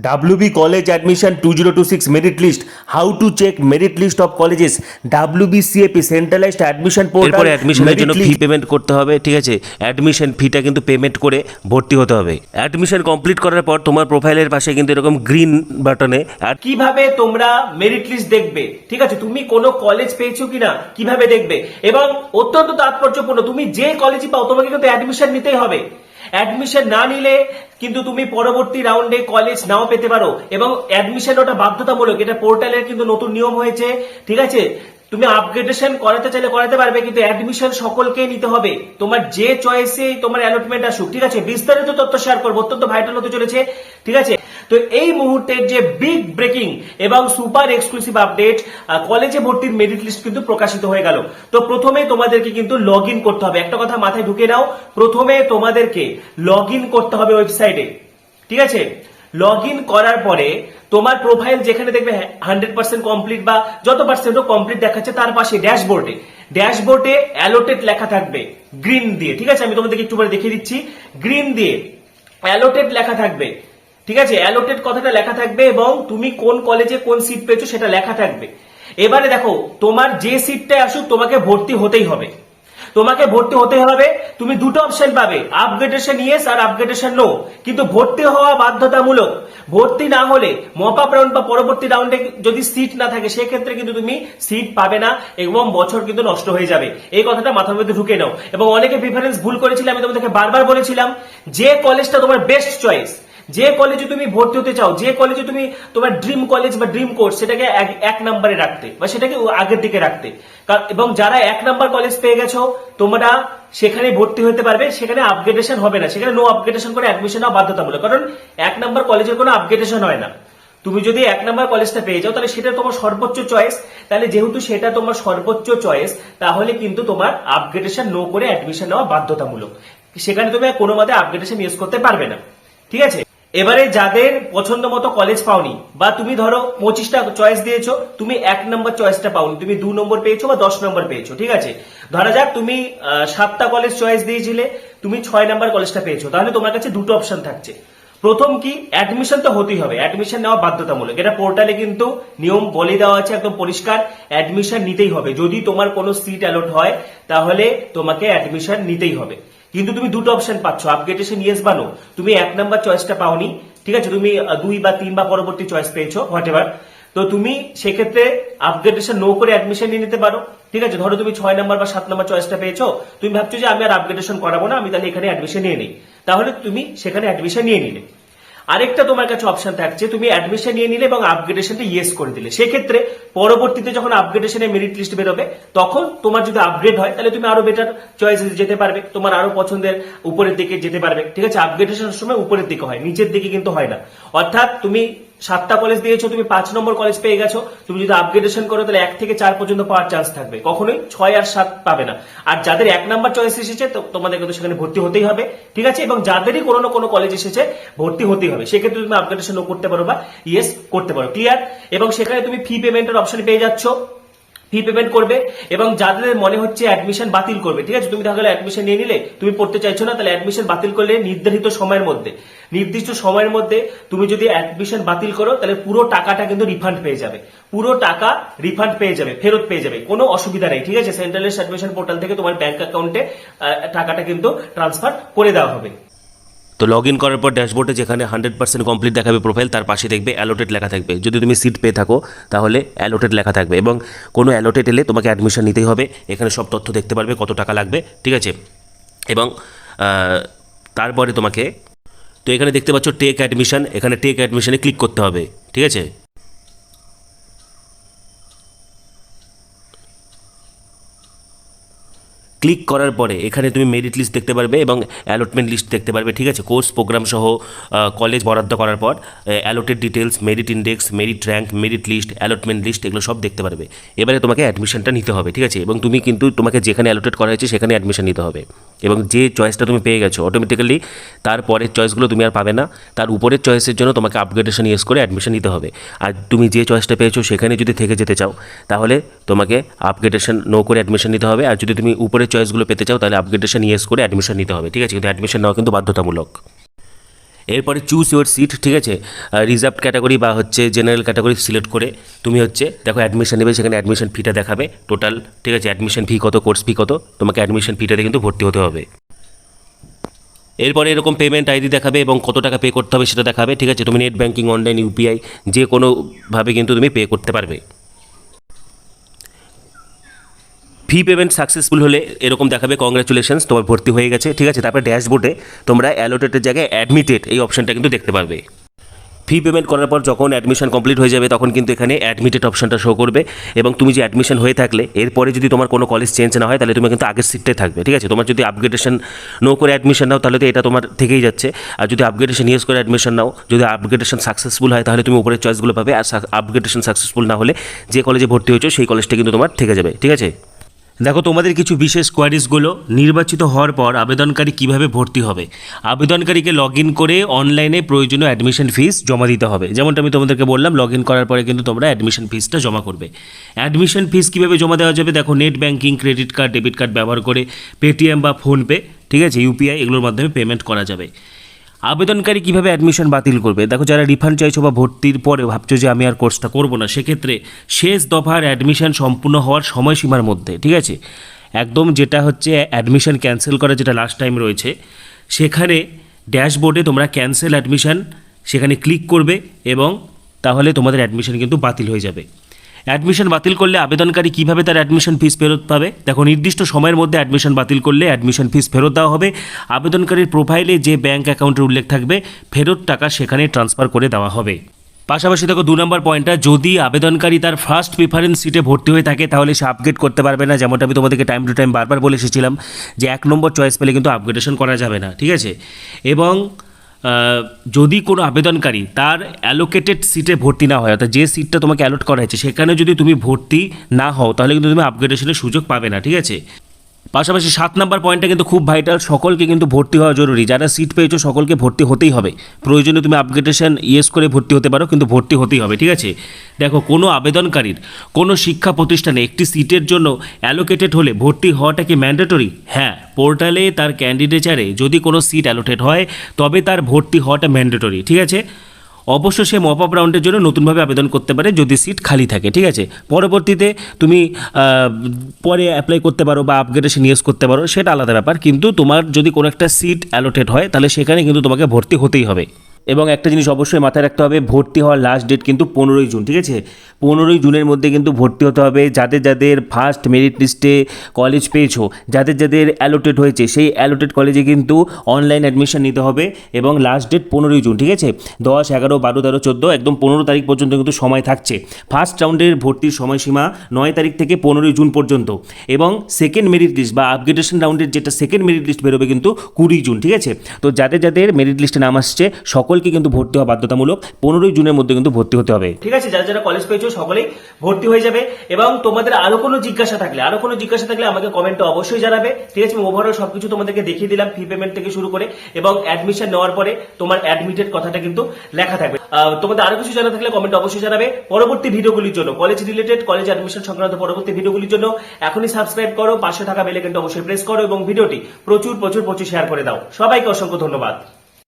WB College Admission 2026 Merit List. How to check merit list of colleges. WBCAP Centralized Admission Portal. এরপরে অ্যাডমিশনের জন্য fee payment করতে হবে, ঠিক আছে। অ্যাডমিশন ফিটা কিন্তু পেমেন্ট করে ভর্তি হতে হবে। অ্যাডমিশন কমপ্লিট করার পর তোমার প্রোফাইলের পাশে কিন্তু এরকম গ্রিন বাটনে কিভাবে তোমরা মেরিট লিস্ট দেখবে, ঠিক আছে, তুমি কোনো কলেজ পেয়েছো কিনা কিভাবে দেখবে, এবং অত্যন্ত তাৎপর্যপূর্ণ, তুমি যে কলেজে পাও তোমাকে কিন্তু অ্যাডমিশন নিতেই হবে। অ্যাডমিশন না নিলে কিন্তু তুমি পরবর্তী রাউন্ডে কলেজ নাও পেতে পারো, এবং অ্যাডমিশন ওটা বাধ্যতামূলক। এটা পোর্টালের কিন্তু নতুন নিয়ম হয়েছে, ঠিক আছে। তুমি আপগ্রেডেশন করাতে চাইলে করাতে পারবে, কিন্তু অ্যাডমিশন সকলকে নিতে হবে, তোমার যে চয়েসে তোমার অ্যালটমেন্ট আসুক, ঠিক আছে। বিস্তারিত তথ্য শেয়ার করবো, অত্যন্ত ভাইটাল হতে চলেছে, ঠিক আছে। তো এই মুহূর্তের যে বিগ ব্রেকিং এবং সুপার এক্সক্লুসিভ আপডেট, কলেজে ভর্তির মেরিট লিস্ট কিন্তু প্রকাশিত হয়ে গেল। তো প্রথমে তোমাদেরকে কিন্তু লগ ইন করতে হবে। একটা কথা মাথায় ঢুকে নাও, প্রথমে তোমাদেরকে লগ ইন করতে হবে ওয়েবসাইটে, ঠিক আছে। লগ ইন করার পরে তোমার প্রোফাইল যেখানে দেখবে 100% কমপ্লিট বা যত পার্সেন্টও কমপ্লিট দেখাচ্ছে, তার পাশে ড্যাশবোর্ডে অ্যালোটেড লেখা থাকবে গ্রিন দিয়ে, ঠিক আছে। আমি তোমাদেরকে একটু পরে দেখিয়ে দিচ্ছি। গ্রিন দিয়ে অ্যালোটেড লেখা থাকবে, ঠিক আছে। অ্যালোটেড কথাটা লেখা থাকবে এবং তুমি কোন কলেজে কোন সিট পেয়েছো সেটা লেখা থাকবে। এবারে দেখো, তোমার যে সিটটায় আসুক তোমাকে ভর্তি হতেই হবে। তুমি দুটো অপশন পাবে, আপগ্রেডেশন ইয়েস আর আপগ্রেডেশন নো, কিন্তু ভর্তি হওয়া বাধ্যতামূলক। ভর্তি না হলে মপ আপ রাউন্ড বা পরবর্তী রাউন্ডে যদি সিট না থাকে, সেক্ষেত্রে কিন্তু তুমি সিট পাবে না এবং বছর কিন্তু নষ্ট হয়ে যাবে। এই কথাটা মাথার মধ্যে ঢুকে নাও। এবং অনেকে প্রিফারেন্স ভুল করেছিল, আমি তোমাদেরকে বারবার বলেছিলাম যে কলেজটা তোমার বেস্ট চয়েস, যে কলেজে তুমি ভর্তি হতে চাও, যে কলেজে তুমি তোমার ড্রিম কলেজ বা ড্রিম কোর্স, সেটাকে এক নম্বরে রাখতে বা সেটাকে আগের দিকে রাখতে। এবং যারা 1 নাম্বার কলেজ পেয়ে গেছো, তোমরা সেখানে ভর্তি হতে পারবে, সেখানে আপগ্রেডেশন হবে না, সেখানে নো আপগ্রেডেশন করে অ্যাডমিশন হওয়া বাধ্যতামূলক। কারণ 1 নাম্বার কলেজের কোনো আপগ্রেডেশন হয় না। তুমি যদি 1 নাম্বার কলেজটা পেয়ে যাও, তাহলে সেটা তোমার সর্বোচ্চ চয়েস। তাহলে যেহেতু সেটা তোমার সর্বোচ্চ চয়েস, তাহলে কিন্তু তোমার আপগ্রেডেশন নো করে অ্যাডমিশন নেওয়া বাধ্যতামূলক। সেখানে তুমি কোনো মতে আপগ্রেডেশন ইউজ করতে পারবে না, ঠিক আছে। এবারে যাদের পছন্দ মতো কলেজ পাওনি, বা তুমি ধরো 25টা চয়েস দিয়েছো, তুমি 1 নম্বর চয়েসটা পাওনি, তুমি 2 নম্বর পেয়েছো বা 10 নম্বর পেয়েছো, ঠিক আছে। ধরা যাক তুমি 7টা কলেজ চয়েস দিয়েছিলে, তুমি 6 নম্বর কলেজটা পেয়েছো, তাহলে তোমার কাছে দুটো অপশন থাকছে। প্রথম কি, অ্যাডমিশন তো হতেই হবে, অ্যাডমিশন নেওয়া বাধ্যতামূলক। এটা পোর্টালে কিন্তু নিয়ম বলে দেওয়া আছে একদম পরিষ্কার, অ্যাডমিশন নিতেই হবে। যদি তোমার কোনো সিট অ্যালট হয়, তাহলে তোমাকে অ্যাডমিশন নিতেই হবে। কিন্তু তুমি দুটো অপশন পাচ্ছ, আপগ্রেডেশন ইয়েস বা নো। তুমি 1 নাম্বার চয়েসটা পাওনি, ঠিক আছে, তুমি 2 বা 3 বা পরবর্তী চয়েস পেয়েছো, হোয়াট এভার। তো তুমি সেক্ষেত্রে আপগ্রেডেশন নো করে অ্যাডমিশন নিয়ে নিতে পারো, ঠিক আছে। ধরো তুমি 6 নাম্বার বা 7 নাম্বার চয়েসটা পেয়েছো, তুমি ভাবছো যে আমি আর আপগ্রেডেশন করাবো না, আমি তাহলে এখানে অ্যাডমিশন নিয়ে নিই, তাহলে তুমি সেখানে অ্যাডমিশন নিয়ে নিলে। আরেকটা তোমার কাছে অপশন থাকছে, তুমি অ্যাডমিশন নিয়ে নিলে এবং আপগ্রেডেশনটা ইয়েস করে দিলে। সেক্ষেত্রে পরবর্তীতে যখন আপগ্রেডেশনের মেরিট লিস্ট বেরোবে, তখন তোমার যদি আপগ্রেড হয়, তাহলে তুমি আরো বেটার চয়েসে যেতে পারবে, তোমার আরো পছন্দের উপরের দিকে যেতে পারবে, ঠিক আছে। আপগ্রেডেশনের সময় উপরের দিকে হয়, নিচের দিকে কিন্তু হয় না। অর্থাৎ তুমি 7টা কলেজ দিয়েছো, তুমি 5 নম্বর কলেজ পেয়ে গেছো, তুমি যদি আপগ্রেডেশন করো, তাহলে 1 থেকে 4 পর্যন্ত পাওয়ার চান্স থাকবে, কখনোই 6 আর 7 পাবে না। আর যাদের 1 নাম্বার চয়েস এসেছে, তোমাদের কিন্তু সেখানে ভর্তি হতেই হবে, ঠিক আছে। এবং যাদেরই কোনো না কোনো কলেজ এসেছে, ভর্তি হতেই হবে। সেক্ষেত্রে তুমি আপগ্রেডেশন করতে পারো বা ইয়েস করতে পারো, ক্লিয়ার। এবং সেখানে তুমি ফি পেমেন্টের অপশন পেয়ে যাচ্ছ, ফি পেমেন্ট করবে। এবং যাদের মনে হচ্ছে অ্যাডমিশন বাতিল করবে, ঠিক আছে, তুমি তাহলে অ্যাডমিশন নিয়ে নিলে, তুমি পড়তে চাইছো না, তাহলে অ্যাডমিশন বাতিল করলে নির্দিষ্ট সময়ের মধ্যে তুমি যদি অ্যাডমিশন বাতিল করো, তাহলে পুরো টাকাটা কিন্তু রিফান্ড পেয়ে যাবে, ফেরত পেয়ে যাবে, কোনো অসুবিধা নেই, ঠিক আছে। সেন্ট্রালাইজড অ্যাডমিশন পোর্টাল থেকে তোমার ব্যাংক অ্যাকাউন্টে টাকাটা কিন্তু ট্রান্সফার করে দেওয়া হবে। তো লগ ইন করার পর ড্যাশবোর্ডে যেখানে 100% কমপ্লিট দেখাবে প্রোফাইল, তার পাশে দেখবে অ্যালোটেড লেখা থাকবে। যদি তুমি সিট পেয়ে থাকো, তাহলে অ্যালোটেড লেখা থাকবে, এবং কোনো অ্যালোটেড এলে তোমাকে অ্যাডমিশন নিতেই হবে। এখানে সব তথ্য দেখতে পারবে, কত টাকা লাগবে, ঠিক আছে। এবং তারপরে তোমাকে, তো এখানে দেখতে পাচ্ছ টেক অ্যাডমিশন, এখানে টেক অ্যাডমিশনে ক্লিক করতে হবে, ঠিক আছে। ক্লিক করার পরে এখানে তুমি মেরিট লিস্ট দেখতে পারবে এবং অ্যালটমেন্ট লিস্ট দেখতে পারবে, ঠিক আছে। কোর্স প্রোগ্রাম সহ কলেজ বরাদ্দ করার পর allotted details, merit index, merit rank, merit list, allotment list, এগুলো সব দেখতে পারবে। এবারে তোমাকে অ্যাডমিশনটা নিতে হবে, ঠিক আছে। এবং তুমি কিন্তু তোমাকে যেখানে অ্যালোটেড করা হয়েছে সেখানে অ্যাডমিশন নিতে হবে। এবং যে চয়েসটা তুমি পেয়ে গেছো, অটোমেটিক্যালি তারপরের চয়েসগুলো তুমি আর পাবে না, তার উপরের চয়েসের জন্য তোমাকে আপগ্রেডেশন ইউজ করে অ্যাডমিশন নিতে হবে। আর তুমি যে চয়েসটা পেয়েছো সেখানে যদি থেকে যেতে চাও, তাহলে তোমাকে আপগ্রেডেশন নো করে অ্যাডমিশন নিতে হবে। আর যদি তুমি উপরের চয়েসগুলো পেতে চাও, তাহলে আপগ্রেডেশন ইয়েস করে অ্যাডমিশন নিতে হবে, ঠিক আছে। কিন্তু অ্যাডমিশন নেওয়া কিন্তু বাধ্যতামূলক। এরপরে চুজ ইউর সিট, ঠিক আছে, রিজার্ভ ক্যাটাগরি বা হচ্ছে জেনারেল ক্যাটাগরি সিলেক্ট করে তুমি হচ্ছে দেখো অ্যাডমিশন নেবে, সেখানে অ্যাডমিশন ফিটা দেখাবে টোটাল, ঠিক আছে, অ্যাডমিশন ফি কত, কোর্স ফি কত, তোমাকে অ্যাডমিশন ফিটাতে কিন্তু ভর্তি হতে হবে। এরপরে এরকম পেমেন্ট আইডি দেখাবে এবং কত টাকা পে করতে হবে সেটা দেখাবে, ঠিক আছে, তুমি নেট ব্যাঙ্কিং, অনলাইন, ইউপিআই যে কোনোভাবে কিন্তু তুমি পে করতে পারবে। ফি পেমেন্ট সাকসেসফুল হলে এরকম দেখাবে কংগ্রাচুলেশনস, তোমার ভর্তি হয়ে গেছে, ঠিক আছে। তারপরে ড্যাশবোর্ডে তোমরা অ্যালোটেটের জায়গায় অ্যাডমিটেড এই অপশনটা কিন্তু দেখতে পারবে। ফি পেমেন্ট করার পর যখন অ্যাডমিশন কমপ্লিট হয়ে যাবে তখন কিন্তু এখানে অ্যাডমিটেড অপশনটা শো করবে এবং তুমি যে অ্যাডমিশন হয়ে থাকলে এরপরে যদি তোমার কোনো কলেজ চেঞ্জ না হয় তাহলে তুমি কিন্তু আগের সিটটাই থাকবে, ঠিক আছে। তোমার যদি আপগ্রেডেশন নো করে অ্যাডমিশন নাও তাহলে তো এটা তোমার থেকেই যাচ্ছে, আর যদি আপগ্রেডেশন ইয়েস করে অ্যাডমিশন নাও, যদি আপগ্রেডেশন সাকসেসফুল হয় তাহলে তুমি উপরের চয়েসগুলো পাবে, আর আপগ্রেডেশন সাকসেসফুল না হলে যে কলেজে ভর্তি হয়েছো সেই কলেজটা কিন্তু তোমার থেকে যাবে, ঠিক আছে। দেখো তোমাদের কিছু বিশেষ কোয়ারিজগুলো, নির্বাচিত হওয়ার পর আবেদনকারী কিভাবে ভর্তি হবে। আবেদনকারীকে লগ ইন করে অনলাইনে প্রয়োজনীয় অ্যাডমিশন ফিস জমা দিতে হবে। যেমনটা আমি তোমাদেরকে বললাম, লগ ইন করার পরে কিন্তু তোমরা অ্যাডমিশন ফিসটা জমা করবে। অ্যাডমিশন ফিস কীভাবে জমা দেওয়া যাবে, দেখো net banking, credit card, debit card ব্যবহার করে, পেটিএম বা ফোনপে, ঠিক আছে, ইউপিআই এগুলোর মাধ্যমে পেমেন্ট করা যাবে। আবেদনকারী কিভাবে অ্যাডমিশন বাতিল করবে, দেখো যারা রিফান্ড চাইছো বা ভর্তির পরে ভাবছো যে আমি আর কোর্সটা করব না, সেক্ষেত্রে শেষ দফার অ্যাডমিশন সম্পূর্ণ হওয়ার সময়সীমার মধ্যে, ঠিক আছে, একদম যেটা হচ্ছে অ্যাডমিশন ক্যান্সেল করা যেটা লাস্ট টাইম রয়েছে, সেখানে ড্যাশবোর্ডে তোমরা ক্যান্সেল অ্যাডমিশন সেখানে ক্লিক করবে এবং তাহলে তোমাদের অ্যাডমিশন কিন্তু বাতিল হয়ে যাবে। অ্যাডমিশন বাতিল করলে আবেদনকারী কীভাবে তার অ্যাডমিশন ফিস ফেরত পাবে, দেখো নির্দিষ্ট সময়ের মধ্যে অ্যাডমিশন বাতিল করলে অ্যাডমিশন ফিস ফেরত দেওয়া হবে। আবেদনকারীর প্রোফাইলে যে ব্যাঙ্ক অ্যাকাউন্টের উল্লেখ থাকবে ফেরত টাকা সেখানে ট্রান্সফার করে দেওয়া হবে। পাশাপাশি দেখো 2 নম্বর পয়েন্টটা, যদি আবেদনকারী তার ফার্স্ট প্রিফারেন্স সিটে ভর্তি হয়ে থাকে তাহলে সে আপগ্রেড করতে পারবে না, যেমনটা আমি তোমাদেরকে টাইম টু টাইম বারবার বলে এসেছিলাম যে 1 নম্বর চয়েস পেলে কিন্তু আপগ্রেডেশন করা যাবে না, ঠিক আছে। এবং যদি কোনো আবেদনকারী তার অ্যালোকেটেড সিটে ভর্তি না হয়, অর্থাৎ যে সিটটা তোমাকে অ্যালট করা হয়েছে সেখানে যদি তুমি ভর্তি না হও তাহলে কিন্তু তুমি আপগ্রেডেশনের সুযোগ পাবে না, ঠিক আছে। পাশাপাশি 7 নম্বর পয়েন্টটা কিন্তু খুব ভাইটাল, সকলকে কিন্তু ভর্তি হওয়া জরুরি, যারা সিট পেয়েছো সকলকে ভর্তি হতেই হবে। প্রয়োজনে তুমি আপগ্রেডেশন ইয়েস করে ভর্তি হতে পারো, কিন্তু ভর্তি হতেই হবে, ঠিক আছে। দেখো কোনো আবেদনকারীর কোনো শিক্ষা প্রতিষ্ঠানে একটি সিটের জন্য অ্যালোকেটেড হলে ভর্তি হওয়াটা কি ম্যান্ডেটরি? হ্যাঁ, পোর্টালে তার ক্যান্ডিডেচারে যদি কোনো সিট অ্যালোটেড হয় তবে তার ভর্তি হওয়াটা ম্যান্ডেটরি, ঠিক আছে। অবশ্য সে মপ আপ রাউন্ডের জন্য নতুনভাবে আবেদন করতে পারে যদি সিট খালি থাকে, ঠিক আছে। পরবর্তীতে তুমি পরে অ্যাপ্লাই করতে পারো বা আপগ্রেডেশন ইয়েস করতে পারো, সেটা আলাদা ব্যাপার, কিন্তু তোমার যদি কোনো একটা সিট অ্যালোটেড হয় তাহলে সেখানে কিন্তু তোমাকে ভর্তি হতেই হবে। এবং একটা জিনিস অবশ্যই মাথায় রাখতে হবে, ভর্তি হওয়ার লাস্ট ডেট কিন্তু 15ই জুন, ঠিক আছে। 15ই জুনের মধ্যে কিন্তু ভর্তি হতে হবে। যাদের যাদের ফার্স্ট মেরিট লিস্টে কলেজ পেয়েছো, যাদের যাদের অ্যালোটেড হয়েছে সেই অ্যালোটেড কলেজে কিন্তু অনলাইন অ্যাডমিশন নিতে হবে এবং লাস্ট ডেট 15ই জুন, ঠিক আছে। 10, 11, 12, 13, 14 একদম 15 তারিখ পর্যন্ত কিন্তু সময় থাকছে। ফার্স্ট রাউন্ডের ভর্তির সময়সীমা 9 তারিখ থেকে 15ই জুন পর্যন্ত এবং সেকেন্ড মেরিট লিস্ট বা আপগ্রেডেশন রাউন্ডের যেটা সেকেন্ড মেরিট লিস্ট বেরোবে কিন্তু 20 জুন, ঠিক আছে। তো যাদের যাদের মেরিট লিস্টে নাম আসছে সকলকে কিন্তু ভর্তি হওয়া বাধ্যতামূলক, 15ই জুনের মধ্যে কিন্তু ভর্তি হতে হবে, ঠিক আছে। যারা যারা কলেজ পেয়েছো সকলেই ভর্তি হয়ে যাবে। এবং তোমাদের আরো কোনো জিজ্ঞাসা থাকলে আমাকে কমেন্টে অবশ্যই জানাবে, ঠিক আছে। আমি ওভারঅল সবকিছু তোমাদেরকে দেখিয়ে দিলাম, ফি পেমেন্ট থেকে শুরু করে, এবং অ্যাডমিশন নেওয়ার পরে তোমার অ্যাডমিটেড কথাটা কিন্তু লেখা থাকবে। তোমাদের আরো কিছু জানা থাকলে কমেন্টে অবশ্যই জানাবে। পরবর্তী ভিডিওগুলির জন্য, কলেজ রিলেটেড, কলেজ অ্যাডমিশন সংক্রান্ত পরবর্তী ভিডিওগুলির জন্য এখনই সাবস্ক্রাইব করো, পাশে থাকা বেল আইকনটা অবশ্যই প্রেস করো এবং ভিডিওটি প্রচুর শেয়ার করে দাও। সবাইকে অসংখ্য ধন্যবাদ।